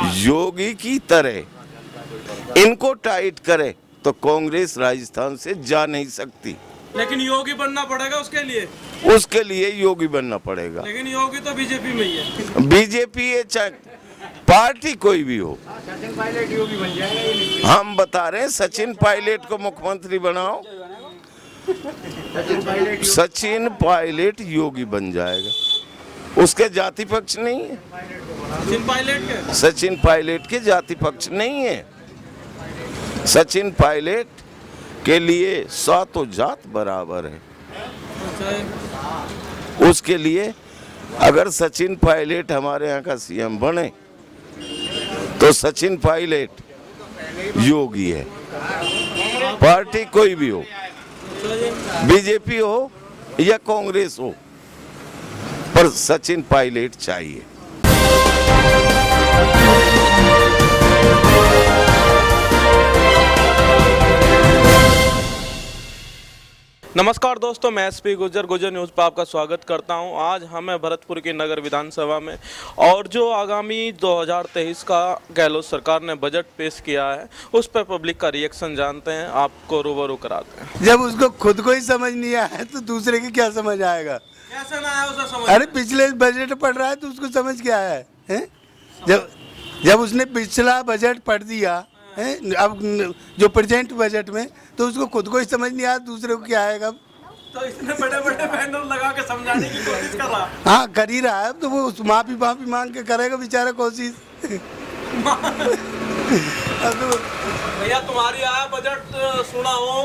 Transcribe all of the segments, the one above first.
योगी की तरह इनको टाइट करे तो कांग्रेस राजस्थान से जा नहीं सकती। लेकिन योगी बनना पड़ेगा उसके लिए योगी बनना पड़ेगा। लेकिन योगी तो बीजेपी में ही है। बीजेपी है चाहे पार्टी कोई भी हो। हम बता रहे हैं सचिन पायलट को मुख्यमंत्री बनाओ, सचिन पायलट योगी बन जाएगा। उसके जाति पक्ष नहीं है। सचिन पायलट के जाति पक्ष नहीं है। सचिन पायलट के लिए सातों जात बराबर है। उसके लिए अगर सचिन पायलट हमारे यहाँ का सीएम बने तो सचिन पायलट योगी है। पार्टी कोई भी हो, बीजेपी हो या कांग्रेस हो, पर सचिन पायलट चाहिए। नमस्कार दोस्तों, मैं एसपी गुजर न्यूज़ पर आपका स्वागत करता हूं। आज हमें भरतपुर की नगर विधानसभा में और जो आगामी 2023 का गहलोत सरकार ने बजट पेश किया है उस पर पब्लिक का रिएक्शन जानते हैं, आपको रूबरू कराते हैं। जब उसको खुद को ही समझ नहीं आया तो दूसरे की क्या समझ आएगा? कैसे ना आया उसे समझ? अरे पिछले बजट पढ़ रहा है तो उसको समझ क्या आया है? जब उसने पिछला बजट पढ़ दिया है, अब जो प्रेजेंट बजट में, तो उसको खुद को ही समझ नहीं आया, दूसरे को क्या आएगा? तो इसने बड़े-बड़े बैनर लगा के समझाने की कोशिश कर रहा। हाँ, कर ही रहा है। तो वो माफी मांग के करेगा बेचारा कोशिश। भैया तुम्हारी आया बजट सुना हो,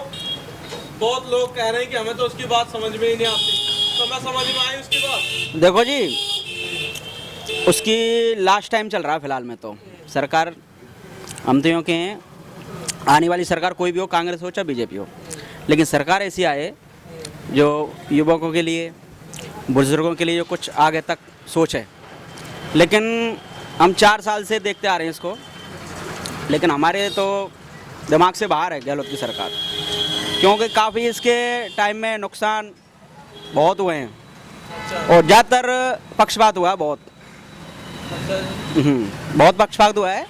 बहुत लोग कह रहे हैं कि हमें तो उसकी बात समझ में ही नहीं आती, तो मैं समझ में आई उसकी बात। देखो जी, उसकी लास्ट टाइम चल रहा है फिलहाल में, तो सरकार हम तो यूँ के हैं, आने वाली सरकार कोई भी हो, कांग्रेस हो चाहे बीजेपी हो, लेकिन सरकार ऐसी आए जो युवकों के लिए, बुजुर्गों के लिए जो कुछ आगे तक सोचे। लेकिन हम 4 साल से देखते आ रहे हैं इसको, लेकिन हमारे तो दिमाग से बाहर है गहलोत की सरकार, क्योंकि काफ़ी इसके टाइम में नुकसान बहुत हुए हैं और ज़्यादातर पक्षपात हुआ है। बहुत पक्षपात हुआ है,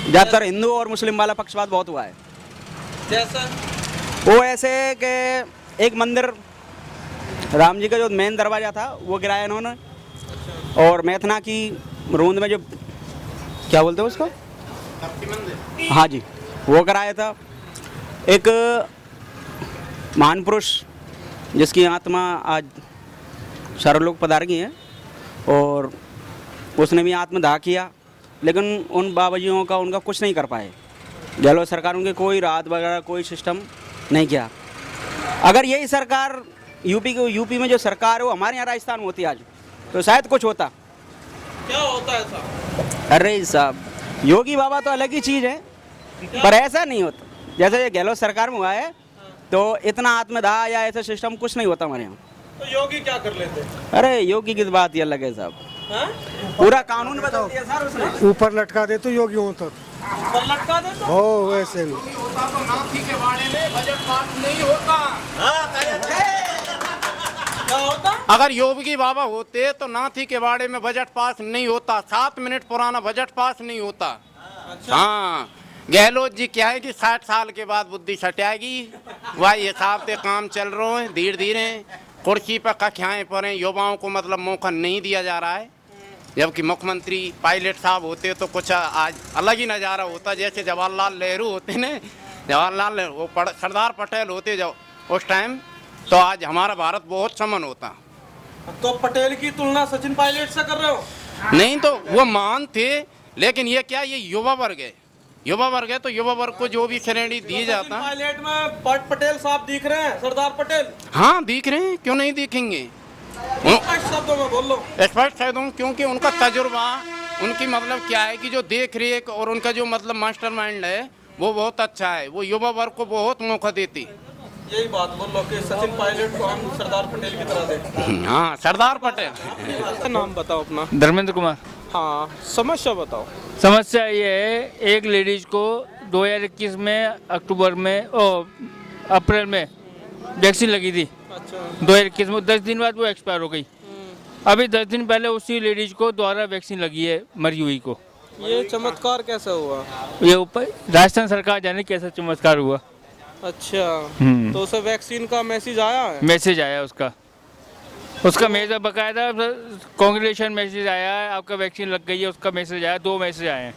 ज़्यादातर हिंदू और मुस्लिम वाला पक्षपात बहुत हुआ है। जैसा वो ऐसे कि एक मंदिर, राम जी का जो मेन दरवाज़ा था वो गिराया इन्होंने, और मैथना की रूंद में जो क्या बोलते हैं उसको, हाँ जी, वो कराया था। एक महान पुरुष जिसकी आत्मा आज सर्वलोक पधार गई है, और उसने भी आत्मदाह किया, लेकिन उन बाबाजियों का उनका कुछ नहीं कर पाए। गहलोत सरकार उनके कोई राहत वगैरह कोई सिस्टम नहीं किया। अगर यही सरकार यूपी में जो सरकार है वो हमारे यहाँ राजस्थान में होती आज, तो शायद कुछ होता। क्या होता है साहब? अरे साहब, योगी बाबा तो अलग ही चीज़ है, पर ऐसा नहीं होता जैसे ये गहलोत सरकार में हुआ है। तो इतना आत्मदाह या ऐसा सिस्टम कुछ नहीं होता हमारे यहाँ। तो योगी क्या कर लेते? अरे योगी की बात ही अलग है साहब। पूरा कानून बदल दिया सर उसने। ऊपर लटका दे तो योगी हो तक ऊपर लटका दे तो? हो वैसे भी के बारे में बजट पास नहीं होता। क्या होता? अगर योगी बाबा होते तो नाथी के बारे में बजट पास नहीं होता। 7 मिनट पुराना बजट पास नहीं होता। अच्छा। हाँ, गहलोत जी क्या है कि 60 साल के बाद बुद्धि सटाएगी, वही हिसाब से काम चल रहे हैं। धीरे धीरे कुर्सी पर कख्याएँ पड़े, युवाओं को मतलब मौका नहीं दिया जा रहा है। जबकि मुख्यमंत्री पायलट साहब होते तो कुछ आज अलग ही नज़ारा होता। जैसे जवाहरलाल नेहरू होते ने, वो सरदार पटेल होते जब उस टाइम, तो आज हमारा भारत बहुत समन होता। तो पटेल की तुलना सचिन पायलट से कर रहे हो? नहीं, तो वो महान थे, लेकिन ये क्या, ये युवा वर्ग है। युवा वर्ग है तो युवा वर्ग को जो भी श्रेणी दी जाता। पायलट में पटेल साहब दिख रहे हैं, सरदार पटेल। हाँ दिख रहे हैं, क्यों नहीं दिखेंगे? शब्दों में बोल लो। स्पष्ट शब्दों में, क्योंकि उनका तजुर्बा, उनकी मतलब क्या है कि जो देख रेख और उनका जो मतलब मास्टरमाइंड है वो बहुत अच्छा है। वो युवा वर्ग को बहुत मौका देती। यही बात बोल लो कि सचिन पायलट को हम सरदार पटेल की तरह देखते हैं। हाँ, सरदार पटेल। नाम बताओ अपना। धर्मेंद्र कुमार। हाँ, समस्या बताओ। समस्या ये है, एक लेडीज को 2021 में अप्रैल में वैक्सीन लगी थी। अच्छा। 2021 में 10 दिन बाद वो एक्सपायर हो गई। अभी 10 दिन पहले उसी लेडीज को दोबारा वैक्सीन लगी है, मरी हुई को। ये चमत्कार कैसे हुआ? ये ऊपर राजस्थान सरकार जाने कैसा चमत्कार हुआ। अच्छा, हम्म। तो उसे वैक्सीन का मैसेज आया है? मैसेज आया उसका मैसेज बकायदा कांग्रेचुलेशन मैसेज आया है, आपका वैक्सीन लग गई है, उसका मैसेज आया, 2 मैसेज आए हैं।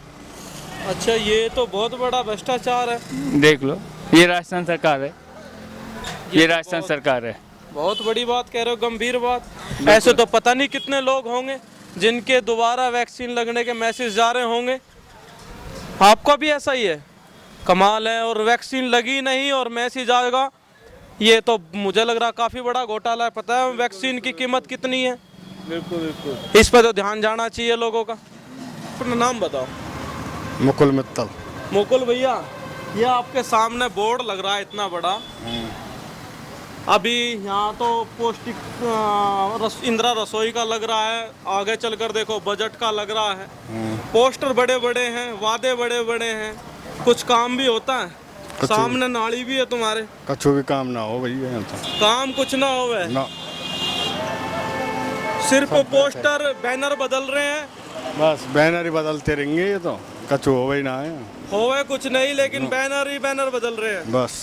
अच्छा, ये तो बहुत बड़ा भ्रष्टाचार है। देख लो, ये राजस्थान सरकार है, ये राजस्थान सरकार है। बहुत बड़ी बात कह रहे हो, गंभीर बात। ऐसे तो पता नहीं कितने लोग होंगे जिनके दोबारा वैक्सीन लगने के मैसेज जा रहे होंगे। आपका भी ऐसा ही है? कमाल है। और वैक्सीन लगी नहीं और मैसेज आएगा, ये तो मुझे लग रहा काफ़ी बड़ा घोटाला है। पता है वैक्सीन की कीमत कितनी है? बिल्कुल बिल्कुल। इस पर तो ध्यान जाना चाहिए लोगों का। अपना नाम बताओ। मुकुल मित्तल। मुकुल भैया, ये आपके सामने बोर्ड लग रहा है इतना बड़ा। अभी यहाँ तो पौष्टिक इंदिरा रसोई का लग रहा है, आगे चलकर देखो बजट का लग रहा है। पोस्टर बड़े बड़े हैं, वादे बड़े बड़े हैं, कुछ काम भी होता है? सामने नाली भी है तुम्हारे। कछु भी काम ना हो भैया यहाँ तो। काम कुछ ना होवे, ना, सिर्फ पोस्टर बैनर बदल रहे हैं। बस बैनर ही बदलते रहेंगे, ये तो कछु हो ही ना है। होवे कुछ नहीं, लेकिन बैनर ही बैनर बदल रहे हैं। बस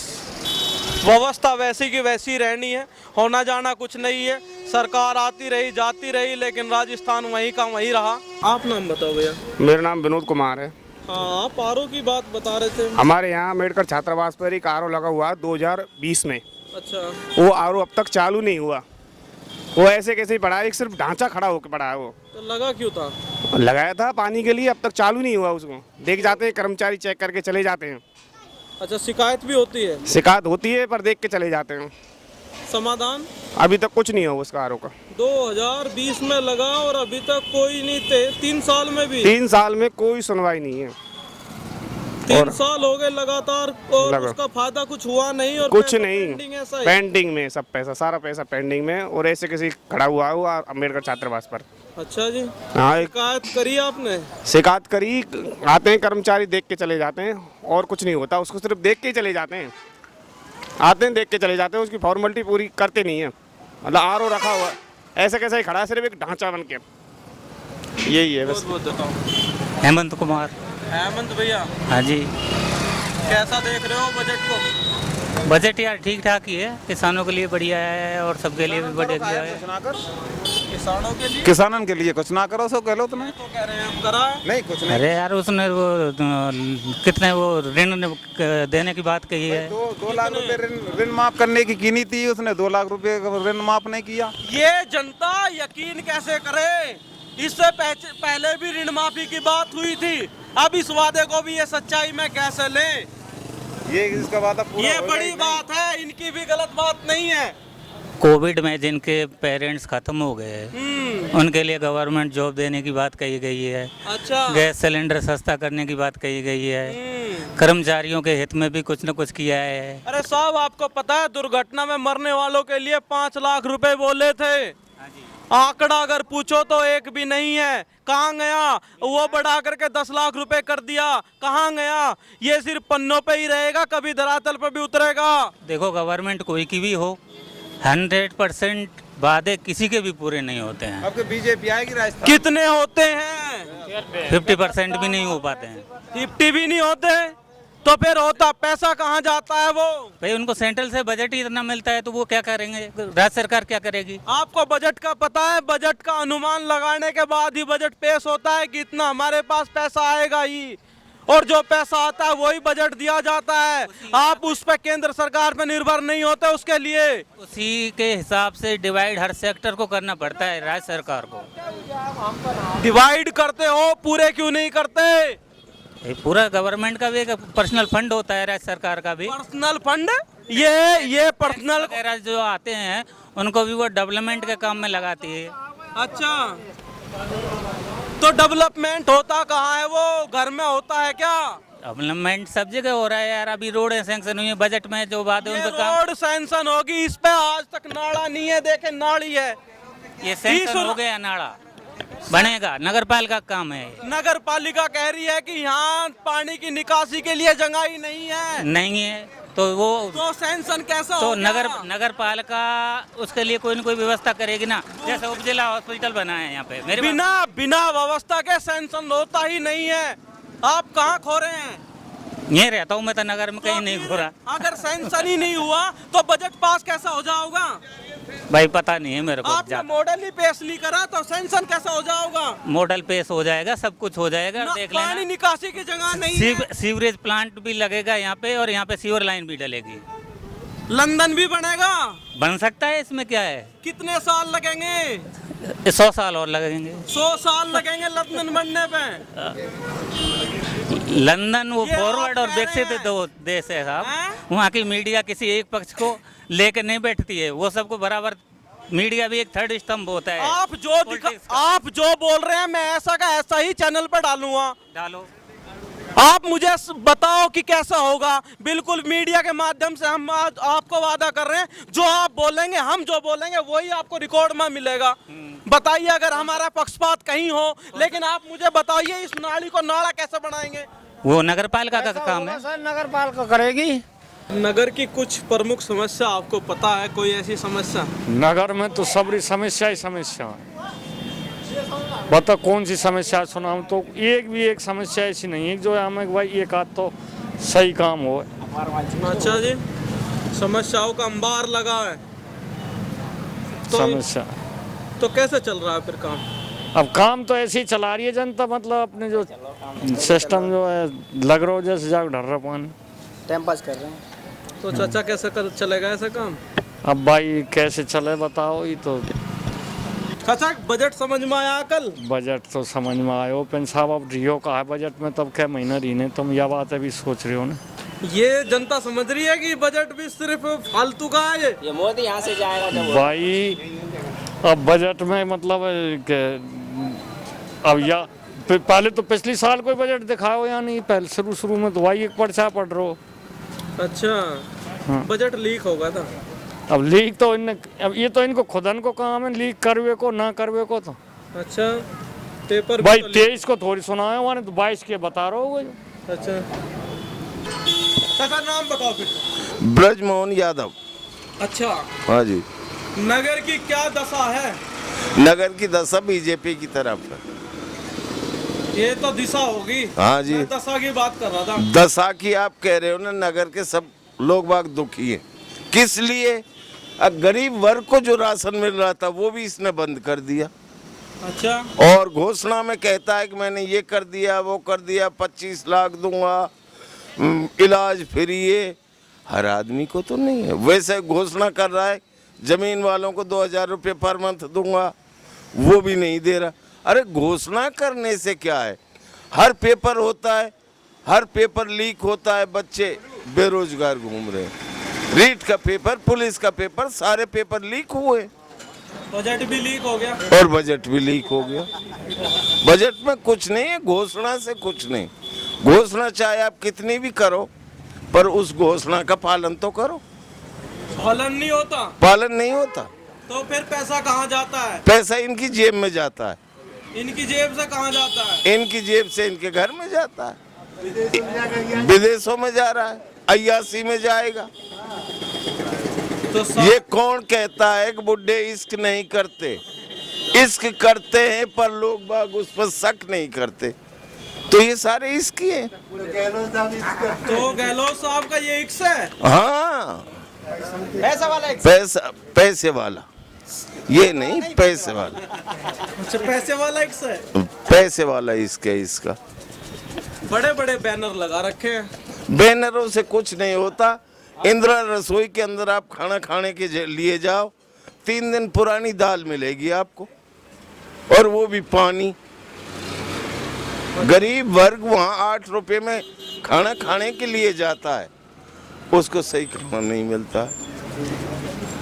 व्यवस्था वैसी की वैसी रहनी है, होना जाना कुछ नहीं है। सरकार आती रही जाती रही, लेकिन राजस्थान वहीं का वहीं रहा। आप नाम बताओ भैया। मेरा नाम विनोद कुमार है। हाँ, आप आरओ की बात बता रहे थे। हमारे यहाँ अम्बेडकर छात्रावास पर एक आरओ लगा हुआ है 2020 में। अच्छा, वो आरओ अब तक चालू नहीं हुआ, वो ऐसे कैसे ही पड़ा है, एक सिर्फ ढांचा खड़ा होकर पड़ा है। वो तो लगा क्यों था? लगाया था पानी के लिए, अब तक चालू नहीं हुआ। उसको देख जाते हैं कर्मचारी, चेक करके चले जाते हैं। अच्छा, शिकायत भी होती है? शिकायत होती है पर देख के चले जाते हैं। समाधान अभी तक कुछ नहीं हुआ उसका आरओ का। 2020 में लगा और अभी तक कोई नहीं थे। 3 साल में भी 3 साल में कोई सुनवाई नहीं है। 3 साल हो गए लगातार और लगा। उसका फायदा कुछ हुआ नहीं और कुछ पैसा नहीं, पेंडिंग है, ऐसा ही? पेंडिंग में सब पैसा, सारा पैसा पेंडिंग में। और ऐसे किसी खड़ा हुआ है वो अम्बेडकर छात्रावास पर। अच्छा जी, हाँ, एक शिकायत करी आपने? शिकायत करी, आते हैं कर्मचारी देख के चले जाते हैं और कुछ नहीं होता। उसको सिर्फ देख के ही चले जाते हैं, आते हैं देख के चले जाते हैं, उसकी फॉर्मेलिटी पूरी करते नहीं है। मतलब आरओ रखा हुआ है, ऐसे कैसे ही खड़ा है, सिर्फ एक ढांचा बन के। यही है बस। बहुत देता हूँ। हेमंत कुमार। हेमंत भैया, हाँ जी। कैसा देख रहे हो बजट को? बजट यार ठीक ठाक ही है, किसानों के लिए बढ़िया है और सबके लिए भी बढ़िया है। किसानों के लिए किसानन के लिए कुछ ना करो, सो कह लो तुम्हें। तो कह रहे हैं करा है? नहीं कुछ नहीं। अरे यार उसने वो कितने वो ऋण देने की बात कही है। 2 लाख रुपए ऋण माफ करने की कीनी थी, उसने 2 लाख रुपए का ऋण माफ नहीं किया। ये जनता यकीन कैसे करे? इससे पहले भी ऋण माफी की बात हुई थी, अब इस वादे को भी ये सच्चाई में कैसे लें? ये इसका वादा पूरा ये होगा बड़ी ही नहीं। बात है, इनकी भी गलत बात नहीं है। कोविड में जिनके पेरेंट्स खत्म हो गए उनके लिए गवर्नमेंट जॉब देने की बात कही गई है। अच्छा, गैस सिलेंडर सस्ता करने की बात कही गई है। कर्मचारियों के हित में भी कुछ न कुछ किया है। अरे साहब, आपको पता है दुर्घटना में मरने वालों के लिए 5 लाख रुपए बोले थे। आंकड़ा अगर पूछो तो एक भी नहीं है। कहाँ गया वो? बढ़ा करके 10 लाख रुपए कर दिया, कहाँ गया? ये सिर्फ पन्नों पे ही रहेगा, कभी धरातल पे भी उतरेगा? देखो गवर्नमेंट कोई की भी हो, 100% वादे किसी के भी पूरे नहीं होते हैं। अब बीजेपी आएगी राजस्थान। कितने होते हैं? 50% भी नहीं हो पाते हैं। 50 भी नहीं होते, तो फिर होता पैसा कहाँ जाता है वो? भाई उनको सेंट्रल से बजट ही इतना मिलता है तो वो क्या करेंगे, राज्य सरकार क्या करेगी? आपको बजट का पता है? बजट का अनुमान लगाने के बाद ही बजट पेश होता है कि इतना हमारे पास पैसा आएगा ही, और जो पैसा आता है वही बजट दिया जाता है। आप उस पे केंद्र सरकार पे निर्भर नहीं होते उसके लिए। उसी के हिसाब से डिवाइड हर सेक्टर को करना पड़ता है राज्य सरकार को। डिवाइड करते हो, पूरे क्यों नहीं करते? ये पूरा गवर्नमेंट का भी एक पर्सनल फंड होता है, राज्य सरकार का भी पर्सनल फंड, ये पर्सनल वगैरह जो आते हैं उनको भी वो डेवलपमेंट के काम में लगाती है। अच्छा, तो डेवलपमेंट होता कहाँ है? वो घर में होता है क्या? डेवलपमेंट सब जगह हो रहा है यार। अभी रोड सैंक्शन हुई है, बजट में जो बात है ये उन पे काम। रोड सैंक्शन होगी, इस पे आज तक नाला नहीं है। देखे नाली है, ये सैंक्शन हो गया, नाला बनेगा, नगर पालिका का काम है। नगर पालिका कह रही है कि यहाँ पानी की निकासी के लिए जगह ही नहीं है। नहीं है, तो वो तो सैंक्शन कैसा तो हो गया? नगर पालिका उसके लिए कोई न कोई व्यवस्था करेगी ना, जैसे उपजिला हॉस्पिटल बना है यहाँ पे मेरे बिना व्यवस्था के सैंक्शन होता ही नहीं है। आप कहाँ खो रहे हैं? यहीं रहता हूँ मैं तो नगर में, कहीं नहीं घूरा। अगर सैंक्शन ही नहीं हुआ तो बजट पास कैसा हो जाओगा? भाई पता नहीं है मेरे को आपने मॉडल ही पेश नहीं करा तो सैंक्शन कैसा हो जाओगा? मॉडल पेश हो जाएगा, सब कुछ हो जाएगा, देख लेना। पानी निकासी की जगह नहीं है। सीवरेज प्लांट भी लगेगा यहाँ पे और यहाँ पे सीवर लाइन भी डलेगी। लंदन भी बनेगा, बन सकता है, इसमें क्या है। कितने साल लगेंगे? 100 साल और लगेंगे। 100 साल लगेंगे लंदन बनने पे। लंदन वो ये फॉरवर्ड आप और कह रहे विकसित हैं। दो देश है साहब। हैं? वहाँ की मीडिया किसी एक पक्ष को लेकर नहीं बैठती है, वो सबको बराबर। मीडिया भी एक थर्ड स्तंभ होता है। आप Politics का। आप जो बोल रहे हैं मैं ऐसा का ऐसा ही चैनल पर डालूंगा। डालो। आप मुझे बताओ कि कैसा होगा। बिल्कुल मीडिया के माध्यम से हम आज आपको वादा कर रहे हैं, जो आप बोलेंगे, हम जो बोलेंगे वही आपको रिकॉर्ड में मिलेगा। बताइए अगर हमारा पक्षपात कहीं हो, लेकिन आप मुझे बताइए इस नाली को नाला कैसे बनाएंगे? वो नगर पालिका का काम है। नगर पालिका करेगी। नगर की कुछ प्रमुख समस्या आपको पता है? कोई ऐसी समस्या? नगर में तो सबरी समस्या ही समस्या है। बता कौन सी समस्या सुनाऊं, तो एक समस्या ऐसी नहीं है जो है हमें भाई एक आध तो सही काम हो। अच्छा जी, समस्याओं का अंबार लगा है तो समस्या तो कैसे चल रहा है फिर काम? अब काम तो ऐसे ही चला रही है जनता, मतलब अपने जो सिस्टम जो है लग रहा हो जैसे जाग ढर रहा पानी, टाइम पास कर रहे हैं। तो चाचा कैसे चलेगा ऐसा काम? अब भाई कैसे चले बताओ। ये तो चाचा बजट समझ में आया कल? बजट तो समझ में आयो पेन साहब, अब रियो का है बजट में, तब क्या महीना रहने, तुम यह बात अभी सोच रहे हो ना। ये जनता समझ रही है कि बजट भी सिर्फ फालतू का है। ये मोदी यहाँ से जाएगा जब भाई अब बजट में मतलब अब या पहले तो पिछली साल कोई बजट दिखाओ या नहीं, पहले शुरू में तो भाई एक पर्चा पढ़ रहे हो। अच्छा हाँ। बजट लीक होगा था। अब लीक तो अब ये तो इनको खुदन को काम है लीक करवे को ना करवे को। तो अच्छा पेपर भाई तो 23 को थोड़ी सुनाया मैंने, तो 22 के बता रहा हूँ। अच्छा चाचा नाम बताओ फिर। ब्रजमोहन यादव। अच्छा हाँ जी। नगर की क्या दशा है? नगर की दशा बीजेपी की तरफ है। ये तो दिशा होगी। हाँ जी। मैं दशा की बात कर रहा था। दशा की आप कह रहे हो ना, नगर के सब लोग बाग दुखी हैं। किस लिए? गरीब वर्ग को जो राशन मिल रहा था वो भी इसने बंद कर दिया। अच्छा और घोषणा में कहता है कि मैंने ये कर दिया वो कर दिया, 25 लाख दूंगा, इलाज फ्री है। हर आदमी को तो नहीं है। वैसे घोषणा कर रहा है जमीन वालों को 2000 रुपये पर मंथ दूंगा, वो भी नहीं दे रहा। अरे घोषणा करने से क्या है? हर पेपर होता है, हर पेपर लीक होता है, बच्चे बेरोजगार घूम रहे हैं। रीट का पेपर, पुलिस का पेपर, सारे पेपर लीक हुए। बजट भी लीक हो गया। और बजट भी लीक हो गया। बजट में कुछ नहीं है, घोषणा से कुछ नहीं। घोषणा चाहे आप कितनी भी करो, पर उस घोषणा का पालन तो करो। पालन नहीं होता पालन नहीं होता तो फिर पैसा कहाँ जाता है? पैसा इनकी जेब में जाता है। इनकी जेब से कहाँ जाता है? इनकी जेब से इनके घर में जाता है, विदेशों में जा रहा है, अय्यासी में जाएगा। तो ये कौन कहता है कि बुढ़े इश्क नहीं करते? इश्क करते हैं पर लोग बाग उस पर शक नहीं करते। तो ये सारे इश्क ही हैं। तो गहलोत साहब का ये इक्स है। हाँ पैसा वाला पैसे वाला, ये नहीं पैसे वाला। अच्छा पैसे वाला इक्स है। पैसे वाला इश्क है इसका। बड़े बड़े बैनर लगा रखे हैं। बैनरों से कुछ नहीं होता। इंदिरा रसोई के अंदर आप खाना खाने के लिए जाओ, 3 दिन पुरानी दाल मिलेगी आपको, और वो भी पानी। गरीब वर्ग वहाँ 8 रुपए में खाना खाने के लिए जाता है, उसको सही खाना नहीं मिलता।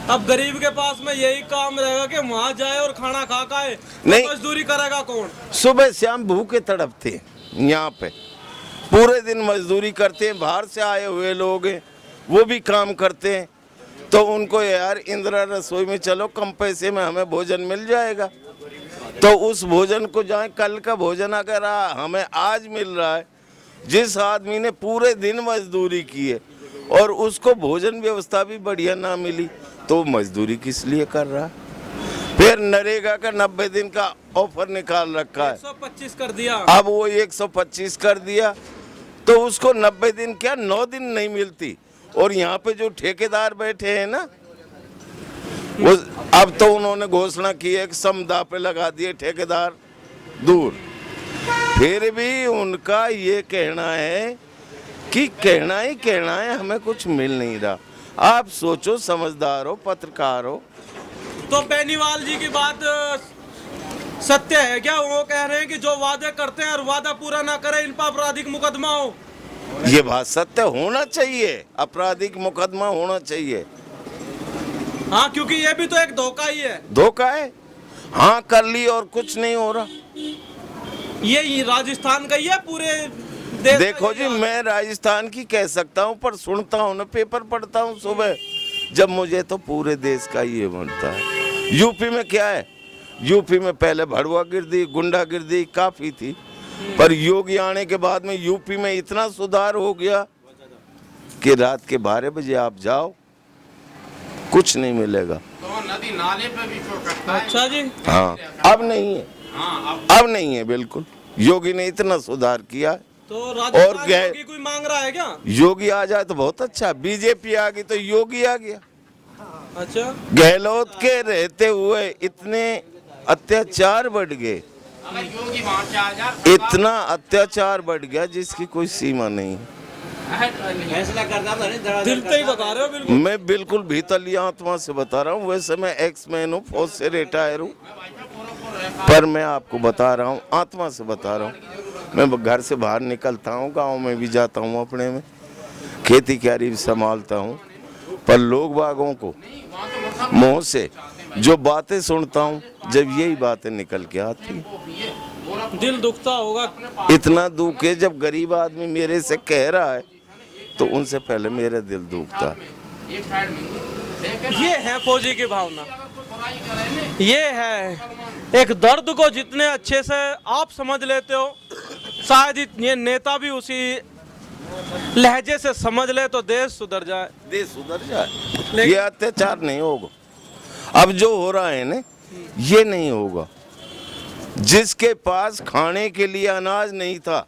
अब गरीब के पास में यही काम रहेगा कि वहाँ जाए और खाना खा खाए। नहीं। मजदूरी करेगा कौन? सुबह शाम भूखे तड़पते हैं यहाँ पे, पूरे दिन मजदूरी करते हैं। बाहर से आए हुए लोग हैं, वो भी काम करते हैं। तो उनको यार इंदिरा रसोई में चलो, कम पैसे में हमें भोजन मिल जाएगा। तो उस भोजन को जाए, कल का भोजन अगर हमें आज मिल रहा है, जिस आदमी ने पूरे दिन मजदूरी की है और उसको भोजन व्यवस्था भी बढ़िया ना मिली तो मजदूरी किस लिए कर रहा? फिर नरेगा का 90 दिन का ऑफर निकाल रखा है, 125 कर दिया। अब वो 125 कर दिया, तो उसको 90 दिन क्या 9 दिन नहीं मिलती। और यहाँ पे जो ठेकेदार बैठे हैं ना, वो अब तो उन्होंने घोषणा की है कि समदा पे लगा दिए ठेकेदार दूर। फिर भी उनका ये कहना है कि कहना ही कहना है, हमें कुछ मिल नहीं रहा। आप सोचो, समझदार हो, पत्रकार हो। तो बेनीवाल जी की बात सत्य है क्या? वो कह रहे हैं कि जो वादे करते हैं और वादा पूरा ना करें, इन पर आपराधिक मुकदमा हो। ये बात सत्य होना चाहिए, आपराधिक मुकदमा होना चाहिए। हाँ, क्योंकि ये भी तो एक धोखा ही है। धोखा है, हाँ कर ली और कुछ नहीं हो रहा। ये राजस्थान का ही है, पूरे देश देखो का जी, ही है। मैं राजस्थान की कह सकता हूँ, पर सुनता हूँ ना, पेपर पढ़ता हूँ सुबह, जब मुझे तो पूरे देश का ये बनता है। यूपी में क्या है? यूपी में पहले भड़वागिर्दी, गुंडागिर्दी काफी थी, पर योगी आने के बाद में यूपी में इतना सुधार हो गया कि रात के 12 बजे आप जाओ, कुछ नहीं मिलेगा। तो नदी नाले पे भी तो कटता है। अच्छा जी। हाँ, अब नहीं है, अब नहीं है, बिल्कुल। योगी ने इतना सुधार किया है। तो राजस्थान और गए- योगी कोई मांग रहा है क्या? योगी आ जाए तो बहुत अच्छा, बीजेपी आ गई तो योगी आ गया। अच्छा, गहलोत के रहते हुए इतने अत्याचार बढ़ गए, अगर योगी वहाँ से आ जाए, इतना अत्याचार बढ़ गया जिसकी कोई सीमा नहीं है। फैसला करता तो दिल पे ही बता रहे हो बिल्कुल। मैं बिल्कुल भीतली आत्मा से बता रहा हूँ। वैसे मैं एक्समैन हूँ, फौज से रिटायर हूँ, पर मैं आपको बता रहा हूँ, आत्मा से बता रहा हूँ। मैं घर से बाहर निकलता हूँ, गांव में भी जाता हूँ, अपने में खेती क्यारी भी संभालता हूँ, पर लोग बागों को मुँह से जो बातें सुनता हूँ, जब यही बातें निकल के आती हैं, दिल दुखता होगा। इतना दुख है। जब गरीब आदमी मेरे से कह रहा है तो उनसे पहले मेरा दिल दुखता है। ये है फौजी की भावना, ये है एक दर्द को जितने अच्छे से आप समझ लेते हो, शायद ये नेता भी उसी लहजे से समझ ले तो देश सुधर जाए। देश सुधर जाए, ये अत्याचार नहीं होगा। अब जो हो रहा है ना, ये नहीं होगा। जिसके पास खाने के लिए अनाज नहीं था,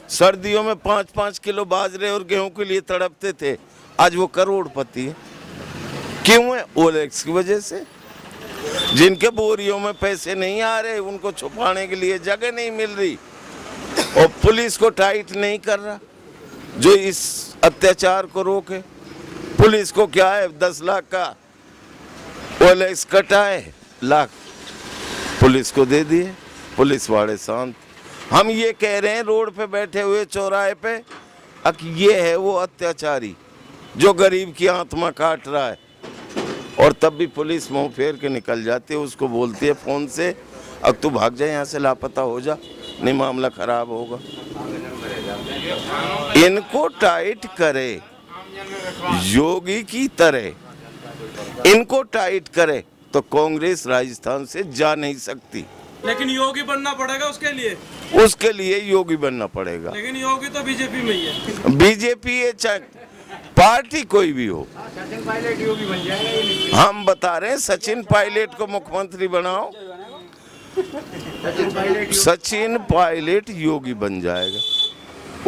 सर्दियों में 5-5 किलो बाजरे और गेहूं के लिए तड़पते थे, आज वो करोड़पति है। क्यों है? ओलेक्स की वजह से। जिनके बोरियों में पैसे नहीं आ रहे, उनको छुपाने के लिए जगह नहीं मिल रही, और पुलिस को टाइट नहीं कर रहा जो इस अत्याचार को रोके। पुलिस को क्या है, 10 लाख का ओलेक्स कटा है, लाख पुलिस को दे दिए, पुलिस वाले शांत। हम ये कह रहे हैं रोड पे बैठे हुए चौराहे पे, अब ये है वो अत्याचारी जो गरीब की आत्मा काट रहा है, और तब भी पुलिस मुंह फेर के निकल जाती है। उसको बोलती है फोन से, अब तू भाग जा यहाँ से, लापता हो जा, नहीं मामला खराब होगा। इनको टाइट करे, योगी की तरह इनको टाइट करे तो कांग्रेस राजस्थान से जा नहीं सकती। लेकिन योगी बनना पड़ेगा उसके लिए योगी बनना पड़ेगा। लेकिन योगी तो बीजेपी में ही है। बीजेपी है, चाहे पार्टी कोई भी हो। हम बता रहे हैं सचिन पायलट को मुख्यमंत्री बनाओ, सचिन पायलट योगी बन जाएगा।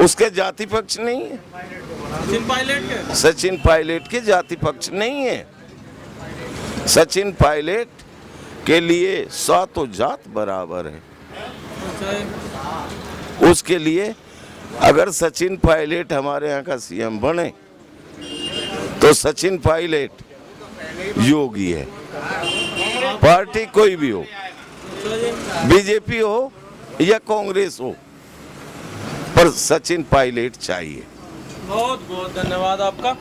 उसके जाति पक्ष नहीं है, सचिन पायलट के जाति पक्ष नहीं है। सचिन पायलट के लिए सातों जात बराबर है। उसके लिए अगर सचिन पायलट हमारे यहाँ का सीएम बने तो सचिन पायलट योगी है। पार्टी कोई भी हो, बीजेपी हो या कांग्रेस हो, पर सचिन पायलट चाहिए। बहुत बहुत धन्यवाद आपका।